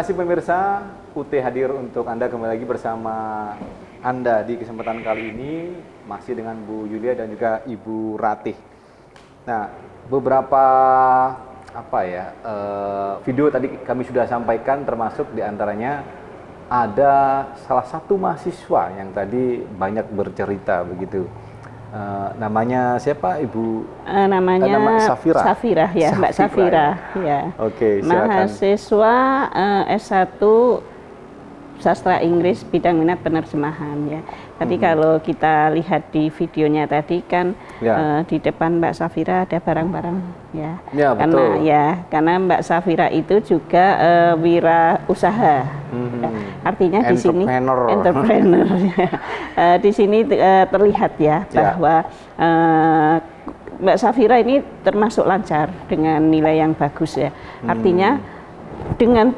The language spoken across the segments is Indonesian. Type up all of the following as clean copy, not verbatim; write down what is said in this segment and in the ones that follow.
kasih pemirsa, UT hadir untuk Anda kembali lagi bersama Anda di kesempatan kali ini masih dengan Bu Yulia dan juga Ibu Ratih. Nah, beberapa video tadi kami sudah sampaikan, termasuk diantaranya ada salah satu mahasiswa yang tadi banyak bercerita begitu. Namanya siapa Ibu? Namanya Safira. Safira ya, Mbak Safira ya. Oke, silakan. Mahasiswa S1 Sastra Inggris bidang minat penerjemahan ya. Tadi kalau kita lihat di videonya tadi kan di depan Mbak Safira ada barang-barang ya. Ya, betul. Karena Mbak Safira itu juga wirausaha. Artinya di sini entrepreneur. Di sini terlihat ya bahwa Mbak Safira ini termasuk lancar dengan nilai yang bagus ya. Artinya dengan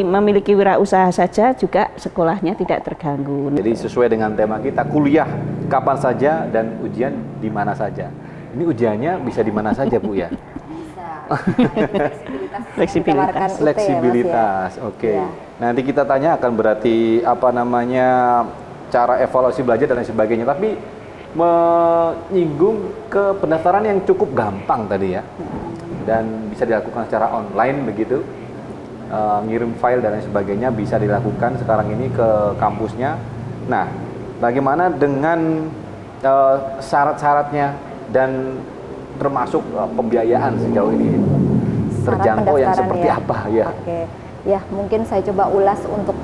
memiliki wirausaha saja juga sekolahnya tidak terganggu. Jadi sesuai dengan tema kita, kuliah kapan saja dan ujian di mana saja. Ini ujiannya bisa di mana saja, Bu ya? Bisa. Fleksibilitas. Oke. Ya. Nanti kita tanya akan berarti cara evaluasi belajar dan lain sebagainya. Tapi menyinggung ke pendaftaran yang cukup gampang tadi ya. Dan bisa dilakukan secara online begitu. Ngirim file dan lain sebagainya bisa dilakukan sekarang ini ke kampusnya. Nah, bagaimana dengan syarat-syaratnya dan termasuk pembiayaan sejauh ini? Terjangkau yang seperti apa ya? Oke. Ya, mungkin saya coba ulas untuk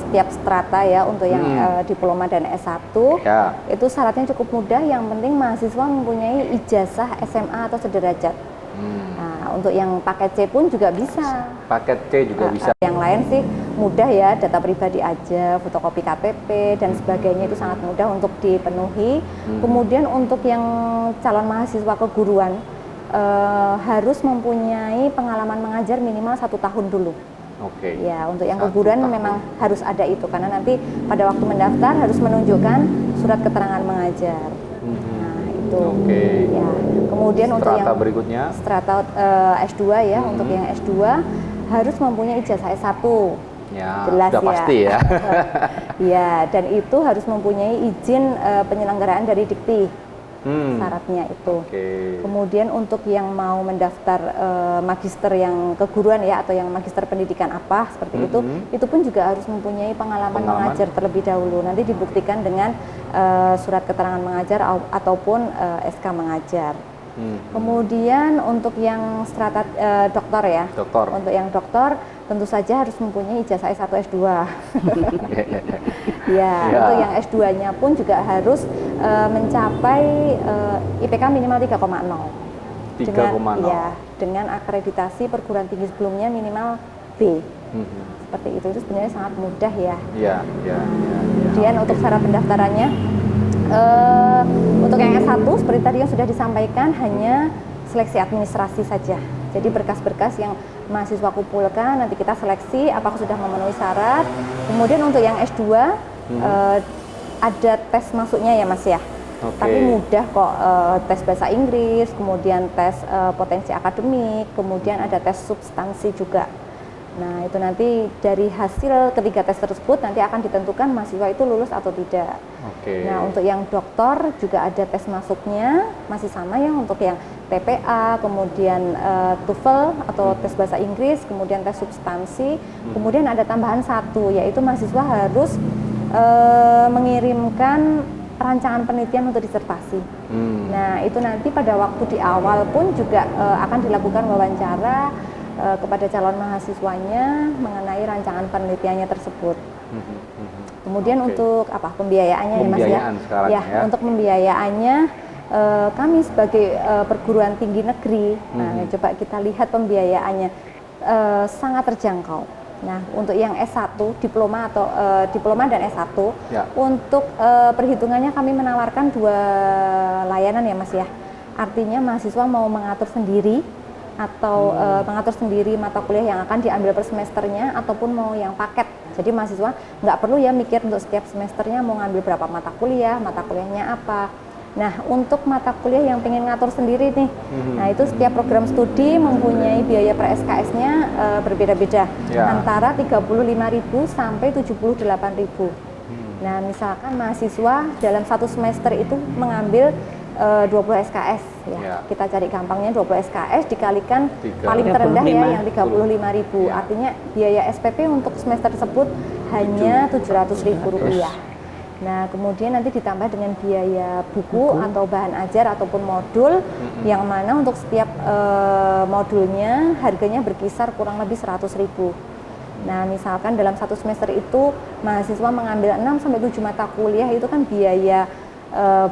setiap strata ya, untuk yang diploma dan S1. Ya. Itu syaratnya cukup mudah, yang penting mahasiswa mempunyai ijazah SMA atau sederajat. Nah, untuk yang paket C pun juga bisa. Paket C juga bisa. Yang lain sih mudah ya, data pribadi aja, fotokopi KTP dan sebagainya itu sangat mudah untuk dipenuhi. Kemudian untuk yang calon mahasiswa keguruan harus mempunyai pengalaman mengajar minimal 1 tahun dulu. Oke. Ya, untuk yang keguruan memang harus ada itu, karena nanti pada waktu mendaftar harus menunjukkan surat keterangan mengajar. Ya. Kemudian strata untuk yang berikutnya strata S2 ya, untuk yang S2 harus mempunyai ijazah S1. Ya, jelas sudah ya. Pasti ya. Ya, dan itu harus mempunyai izin penyelenggaraan dari Dikti. Syaratnya itu. Kemudian untuk yang mau mendaftar magister yang keguruan ya, atau yang magister pendidikan apa seperti itu pun juga harus mempunyai pengalaman mengajar terlebih dahulu. Nanti dibuktikan dengan surat keterangan mengajar ataupun SK mengajar. Kemudian untuk yang strata doktor ya, untuk yang doktor tentu saja harus mempunyai ijazah S1 S2. Untuk yang S2-nya pun juga harus mencapai IPK minimal 3,0. Dengan akreditasi perguruan tinggi sebelumnya minimal B. Seperti itu sebenarnya sangat mudah ya. Kemudian untuk syarat pendaftarannya, untuk yang S1 seperti tadi yang sudah disampaikan, hanya seleksi administrasi saja. Jadi berkas-berkas yang mahasiswa kumpulkan nanti kita seleksi apakah sudah memenuhi syarat. Kemudian untuk yang S2 ada tes masuknya ya Mas ya. Tapi mudah kok, tes bahasa Inggris, kemudian tes potensi akademik, kemudian ada tes substansi juga. Nah, itu nanti dari hasil ketiga tes tersebut nanti akan ditentukan mahasiswa itu lulus atau tidak. Nah, untuk yang doktor juga ada tes masuknya, masih sama ya, untuk yang TPA, kemudian TOEFL atau tes bahasa Inggris, kemudian tes substansi, kemudian ada tambahan satu, yaitu mahasiswa harus mengirimkan rancangan penelitian untuk disertasi. Nah, itu nanti pada waktu di awal pun juga akan dilakukan wawancara kepada calon mahasiswanya mengenai rancangan penelitiannya tersebut. Kemudian untuk pembiayaannya ya Mas ya. Untuk pembiayaannya kami sebagai perguruan tinggi negeri, nah coba kita lihat pembiayaannya sangat terjangkau. Nah, untuk yang S1 diploma atau diploma dan S1 untuk perhitungannya kami menawarkan 2 layanan ya Mas ya. Artinya mahasiswa mau mengatur sendiri atau mengatur sendiri mata kuliah yang akan diambil per semesternya, ataupun mau yang paket. Jadi mahasiswa nggak perlu ya mikir untuk setiap semesternya mau ngambil berapa mata kuliahnya apa. Nah, untuk mata kuliah yang pengen ngatur sendiri nih, nah itu setiap program studi mempunyai biaya per SKS-nya berbeda-beda, antara 35.000 sampai 78.000. Nah, misalkan mahasiswa dalam satu semester itu mengambil 20 SKS ya. Kita cari gampangnya 20 SKS dikalikan paling terendah ya yang 35.000. Artinya biaya SPP untuk semester tersebut hanya Rp700.000. Nah, kemudian nanti ditambah dengan biaya buku atau bahan ajar ataupun modul yang mana untuk setiap modulnya harganya berkisar kurang lebih 100.000. Nah, misalkan dalam satu semester itu mahasiswa mengambil 6 sampai 7 mata kuliah, itu kan biaya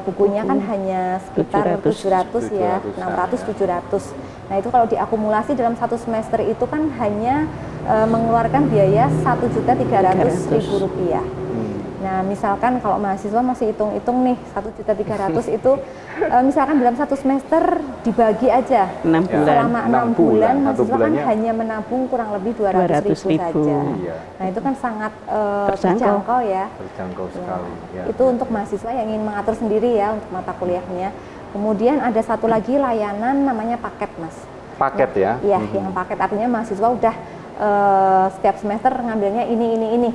bukunya kan hanya sekitar 700 ya, 600-700. Nah, itu kalau diakumulasi dalam satu semester itu kan hanya mengeluarkan biaya Rp1.300.000. Nah, misalkan kalau mahasiswa masih hitung-hitung nih, 1.300.000 itu misalkan dalam satu semester dibagi aja 6 bulan. Selama 6 bulan mahasiswa kan hanya menabung kurang lebih 200.000 saja. Nah, itu kan sangat terjangkau ya. Terjangkau sekali. Ya. Itu untuk mahasiswa yang ingin mengatur sendiri ya untuk mata kuliahnya. Kemudian ada satu lagi layanan namanya paket, Mas. Paket ya? Iya, yang paket artinya mahasiswa udah setiap semester ngambilnya ini.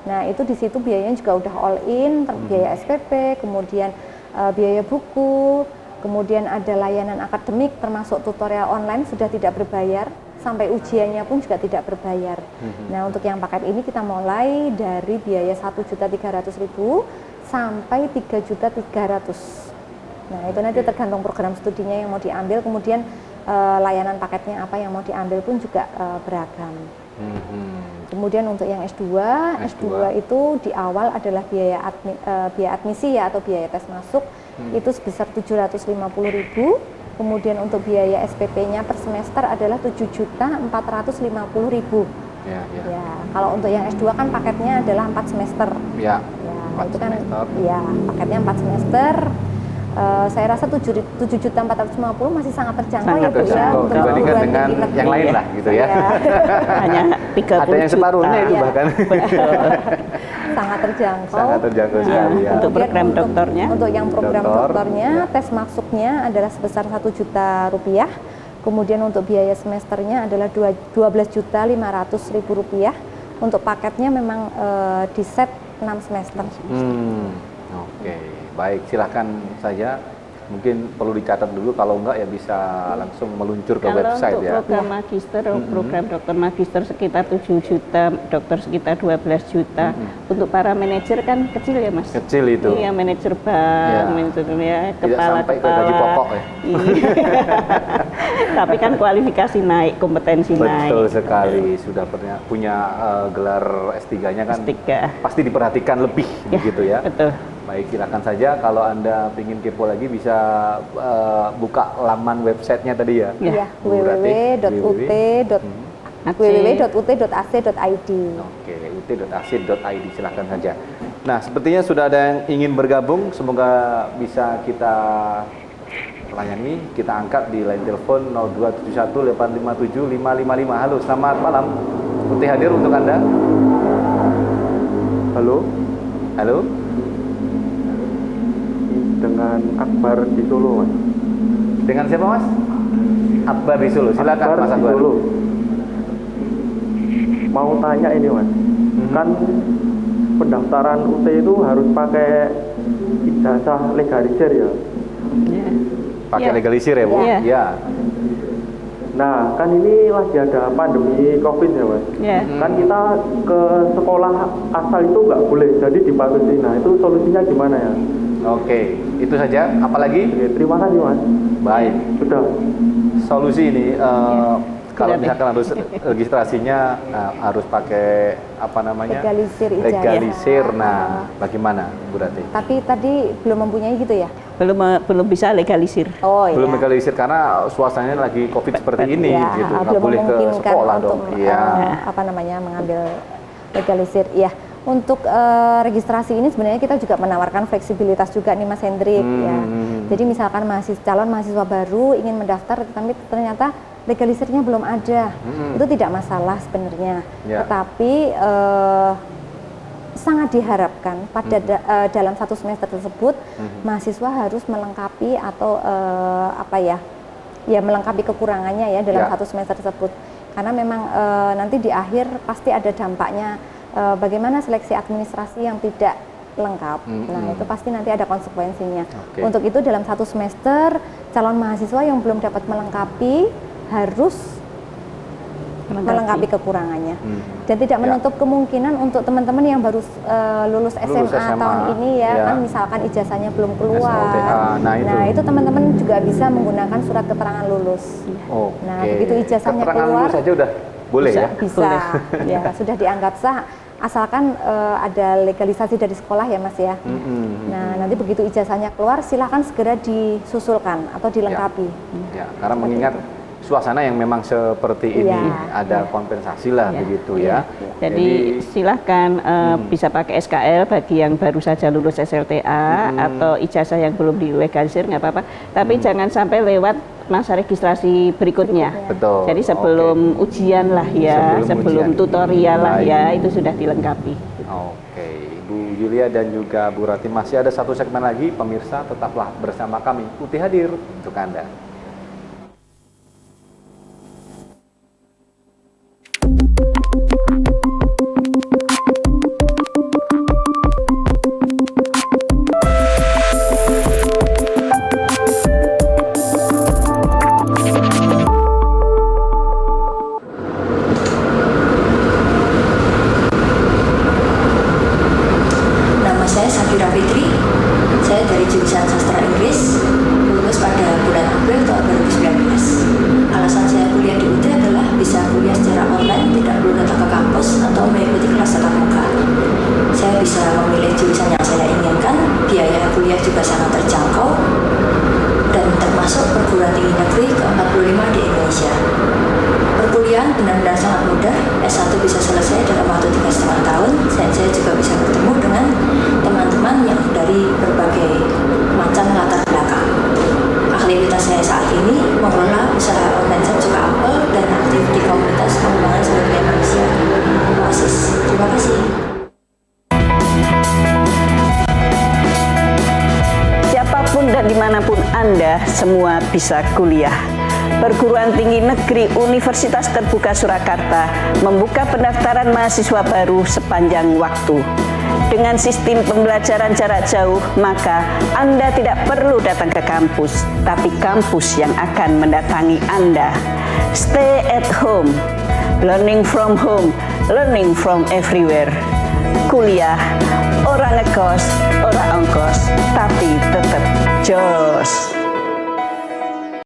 Nah, itu di situ biayanya juga udah all in, biaya SPP, kemudian biaya buku, kemudian ada layanan akademik termasuk tutorial online sudah tidak berbayar, sampai ujiannya pun juga tidak berbayar. Nah, untuk yang paket ini kita mulai dari biaya Rp1.300.000 sampai Rp3.300.000. Nah, itu nanti tergantung program studinya yang mau diambil, kemudian layanan paketnya apa yang mau diambil pun juga beragam. Kemudian untuk yang S2 itu di awal adalah biaya admisi ya atau biaya tes masuk itu sebesar Rp750.000. Kemudian untuk biaya SPP-nya per semester adalah Rp7.450.000. Ya, kalau untuk yang S2 kan paketnya adalah 4 semester. Ya, itu kan semester. Ya, paketnya 4 semester. Saya rasa 7.450.000 masih sangat terjangkau ya Bu ya untuk dibandingkan dengan yang lain lah gitu ya. Hanya 30 ada yang separuhnya itu bahkan. Sangat terjangkau. Sangat terjangkau sekali ya. Untuk program doktornya. Untuk yang program doktornya tes masuknya adalah sebesar Rp1 juta. Kemudian untuk biaya semesternya adalah Rp12.500.000. Untuk paketnya memang di set 6 semester. Oke. Baik, silahkan saja. Mungkin perlu dicatat dulu, kalau enggak ya bisa langsung meluncur ke website ya. Kalau untuk program magister, program dokter magister sekitar 7 juta, dokter sekitar 12 juta. Untuk para manajer kan kecil ya Mas? Kecil itu. Iya, manajer bank, manajer ya, kepala-kepala. Sampai ke gaji pokok ya. Tapi kan kualifikasi naik, kompetensi naik. Betul sekali, sudah punya gelar S3-nya kan S3. Pasti diperhatikan lebih begitu ya. Betul. Baik, silakan saja kalau Anda ingin kepo lagi bisa buka laman websitenya tadi ya. www.ut.ac.id. Oke, ut.ac.id, silakan saja. Nah, sepertinya sudah ada yang ingin bergabung, semoga bisa kita layani. Kita angkat di line telepon 0271857555. Halo, selamat malam. Putih hadir untuk Anda. Halo. Halo. Dengan Akbar di Solo, Mas. Dengan siapa, Mas? Akbar di Solo. Silakan Akbar Mas Akbar. Di Solo. Mau tanya ini, Mas. Kan pendaftaran UT itu harus pakai ijazah legalisir ya? Pakai legalisir ya, Bu? Iya. Nah, kan ini lagi ada pandemi COVID ya, Mas. Kan kita ke sekolah asal itu nggak boleh, jadi dibatasi. Nah, itu solusinya gimana ya? Oke, itu saja. Apalagi? Oke, terima kasih, Mas. Baik. Sudah. Solusi ini kalau misalkan harus registrasinya harus pakai apa namanya? Legalisir. Nah, bagaimana, Bu Rati? Tapi tadi belum mempunyai gitu ya? Belum bisa legalisir. Belum legalisir karena suasananya lagi COVID seperti ini gitu. Nggak boleh ke sekolah dong. Apa namanya? Mengambil legalisir. Iya. Untuk registrasi ini sebenarnya kita juga menawarkan fleksibilitas juga nih Mas Hendrik ya. Jadi misalkan calon mahasiswa baru ingin mendaftar tapi ternyata legalisirnya belum ada, itu tidak masalah sebenarnya. Tetapi sangat diharapkan pada dalam satu semester tersebut mahasiswa harus melengkapi atau melengkapi kekurangannya ya dalam satu semester tersebut, karena memang nanti di akhir pasti ada dampaknya bagaimana seleksi administrasi yang tidak lengkap. Nah itu pasti nanti ada konsekuensinya. Untuk itu dalam satu semester calon mahasiswa yang belum dapat melengkapi harus melengkapi kekurangannya, dan tidak menutup kemungkinan untuk teman-teman yang baru lulus SMA tahun ini kan misalkan ijazahnya belum keluar, nah itu teman-teman juga bisa menggunakan surat keterangan lulus. Nah begitu ijazahnya keluar, lulus aja udah boleh bisa ya sudah dianggap sah asalkan ada legalisasi dari sekolah ya Mas ya. Nah nanti begitu ijazahnya keluar silahkan segera disusulkan atau dilengkapi. Karena mengingat suasana yang memang seperti ini ada kompensasi lah begitu ya. Jadi silahkan bisa pakai SKL bagi yang baru saja lulus SLTA atau ijazah yang belum dilegalisir nggak apa-apa. Tapi jangan sampai lewat masa registrasi berikutnya. Betul. Jadi sebelum ujian lah ya, sebelum tutorial lah ya, itu sudah dilengkapi. Bu Julia dan juga Bu Rati, masih ada satu segmen lagi, pemirsa tetaplah bersama kami. Putih hadir untuk Anda. Dimanapun Anda semua bisa kuliah. Perguruan Tinggi Negeri Universitas Terbuka Surakarta membuka pendaftaran mahasiswa baru sepanjang waktu. Dengan sistem pembelajaran jarak jauh, maka Anda tidak perlu datang ke kampus, tapi kampus yang akan mendatangi Anda. Stay at home, learning from home, learning from everywhere. Kuliah, orang ngekos, orang